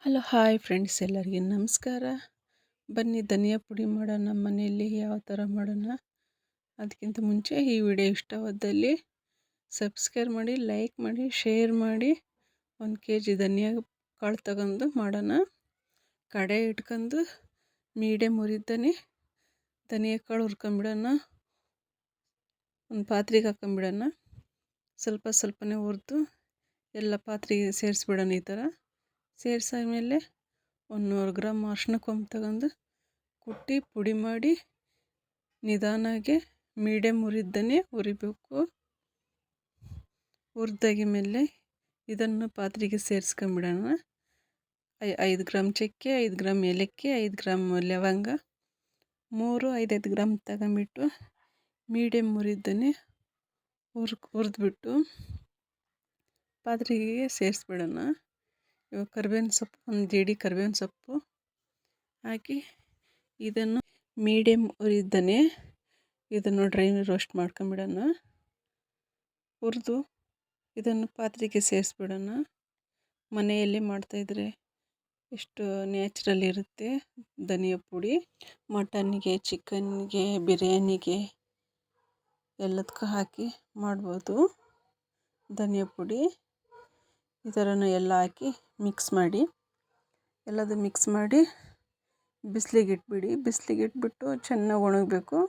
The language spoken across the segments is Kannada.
ಹಲೋ ಹಾಯ್ ಫ್ರೆಂಡ್ಸ್, ಎಲ್ಲರಿಗೆ ನಮಸ್ಕಾರ. ಬನ್ನಿ ಧನಿಯಾ ಪುಡಿ ಮಾಡೋಣ ನಮ್ಮ ಮನೆಯಲ್ಲಿ. ಯಾವ ಥರ ಮಾಡೋಣ ಅದಕ್ಕಿಂತ ಮುಂಚೆ ಈ ವಿಡಿಯೋ ಇಷ್ಟವಾದಲ್ಲಿ ಸಬ್ಸ್ಕ್ರೈಬ್ ಮಾಡಿ, ಲೈಕ್ ಮಾಡಿ, ಶೇರ್ ಮಾಡಿ. 1 kg ಧನಿಯಾ ಕಾಳು ತಗೊಂಡು ಮಾಡೋಣ. ಕಡೆ ಇಟ್ಕೊಂಡು ಮೀಡಿಯಮ್ ಉರಿದ್ದಾನೆ ಧನಿಯಾ ಕಾಳು ಹುರ್ಕೊಂಬಿಡೋಣ. ಒಂದು ಪಾತ್ರೆಗೆ ಹಾಕೊಂಬಿಡೋಣ. ಸ್ವಲ್ಪ ಸ್ವಲ್ಪನೇ ಹುರಿದು ಎಲ್ಲ ಪಾತ್ರೆಗೆ ಸೇರಿಸ್ಬಿಡೋಣ. ಈ ಥರ ಸೇರಿಸಾದ್ಮೇಲೆ 100 ಗ್ರಾಮ್ ಅರಿಶಿನ ಕೊಂಬು ತಗೊಂಡು ಕುಟ್ಟಿ ಪುಡಿ ಮಾಡಿ ನಿಧಾನಾಗೆ ಮೀಡಿಯಮ್ ಉರಿದ್ದಾನೆ ಉರಿಬೇಕು. ಹುರಿದಾಗಿ ಮೇಲೆ ಇದನ್ನು ಪಾತ್ರೆಗೆ ಸೇರಿಸ್ಕೊಂಬಿಡೋಣ. 5 ಗ್ರಾಮ್ ಚಕ್ಕೆ, 5 ಗ್ರಾಮ್ ಏಲಕ್ಕಿ, 5 ಗ್ರಾಮ್ ಲವಂಗ, 5 ಗ್ರಾಮ್ ತಗೊಂಬಿಟ್ಟು ಮೀಡಿಯಮ್ ಉರಿದ್ದಾನೆ ಹುರಿದ್ಬಿಟ್ಟು ಪಾತ್ರೆಗೆ ಸೇರಿಸ್ಬಿಡೋಣ. ಇವಾಗ ಕರಿಬೇವಿನ ಸೊಪ್ಪು, 1 ಜಡಿ ಕರಿಬೇವಿನ ಸೊಪ್ಪು ಹಾಕಿ ಇದನ್ನು ಮೀಡಿಯಮ್ ಉರಿದ್ದಾನೆ ಇದನ್ನು ಡ್ರೈ ರೋಸ್ಟ್ ಮಾಡ್ಕೊಂಬಿಡೋಣ. ಹುರಿದು ಇದನ್ನು ಪಾತ್ರೆಗೆ ಸೇರಿಸ್ಬಿಡೋಣ. ಮನೆಯಲ್ಲಿ ಮಾಡ್ತಾಯಿದ್ರೆ ಎಷ್ಟು ನ್ಯಾಚುರಲ್ ಇರುತ್ತೆ ಧನಿಯಾ ಪುಡಿ. ಮಟನ್ಗೆ, ಚಿಕನ್ಗೆ, ಬಿರಿಯಾನಿಗೆ ಎಲ್ಲದಕ್ಕೂ ಹಾಕಿ ಮಾಡ್ಬೋದು ಧನಿಯಾ ಪುಡಿ. ಈ ಥರನೂ ಎಲ್ಲ ಹಾಕಿ ಮಿಕ್ಸ್ ಮಾಡಿ ಬಿಸಿಲಿಗೆ ಇಟ್ಬಿಡಿ. ಬಿಸಿಲಿಗೆ ಇಟ್ಬಿಟ್ಟು ಚೆನ್ನಾಗಿ ಒಣಗಬೇಕು.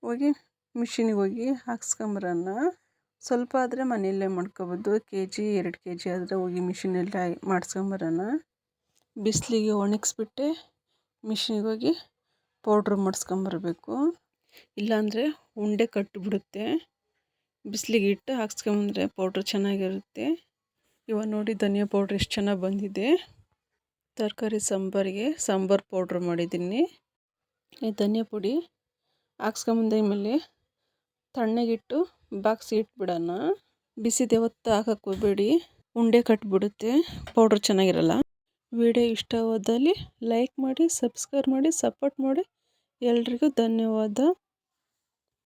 ಹೋಗಿ ಮಿಷಿನಿಗೆ ಹೋಗಿ ಹಾಕ್ಸ್ಕೊಂಬರೋಣ. ಸ್ವಲ್ಪ ಆದರೆ ಮನೆಯಲ್ಲೇ ಮಾಡ್ಕೊಬೋದು. kg 2 kg ಆದರೆ ಹೋಗಿ ಮಿಷಿನಲ್ಲಿ ಮಾಡಿಸ್ಕೊಂಬರೋಣ. ಬಿಸಿಲಿಗೆ ಒಣಗಿಸ್ಬಿಟ್ಟೆ ಮಿಷಿನಿಗೆ ಹೋಗಿ ಪೌಡ್ರ್ ಮಾಡಿಸ್ಕೊಂಬರ್ಬೇಕು. ಇಲ್ಲಾಂದರೆ ಉಂಡೆ ಕಟ್ಟಿಬಿಡುತ್ತೆ. ಬಿಸಿಲಿಗೆ ಇಟ್ಟು ಹಾಕ್ಸ್ಕೊಂಬಂದ್ರೆ ಪೌಡ್ರ್ ಚೆನ್ನಾಗಿರುತ್ತೆ. ಇವಾಗ ನೋಡಿ ಧನಿಯಾ ಪೌಡ್ರ್ ಎಷ್ಟು ಚೆನ್ನಾಗಿ ಬಂದಿದೆ. ತರಕಾರಿ ಸಾಂಬಾರಿಗೆ ಸಾಂಬಾರು ಪೌಡ್ರ್ ಮಾಡಿದ್ದೀನಿ. ಈ ಧನಿಯಾ ಪುಡಿ ಹಾಕ್ಸ್ಕೊಂಬಂದ ಮೇಲೆ ತಣ್ಣಗಿಟ್ಟು ಬಾಕ್ಸಿಗೆ ಇಟ್ಬಿಡೋಣ. ಬಿಸಿದು ಯಾವತ್ತೂ ಹಾಕಕ್ಕೆ ಹೋಗಬೇಡಿ, ಉಂಡೆ ಕಟ್ಟಿಬಿಡುತ್ತೆ, ಪೌಡ್ರ್ ಚೆನ್ನಾಗಿರಲ್ಲ. ವಿಡಿಯೋ ಇಷ್ಟವಾದಲ್ಲಿ ಲೈಕ್ ಮಾಡಿ, ಸಬ್ಸ್ಕ್ರೈಬ್ ಮಾಡಿ, ಸಪೋರ್ಟ್ ಮಾಡಿ. ಎಲ್ರಿಗೂ ಧನ್ಯವಾದ.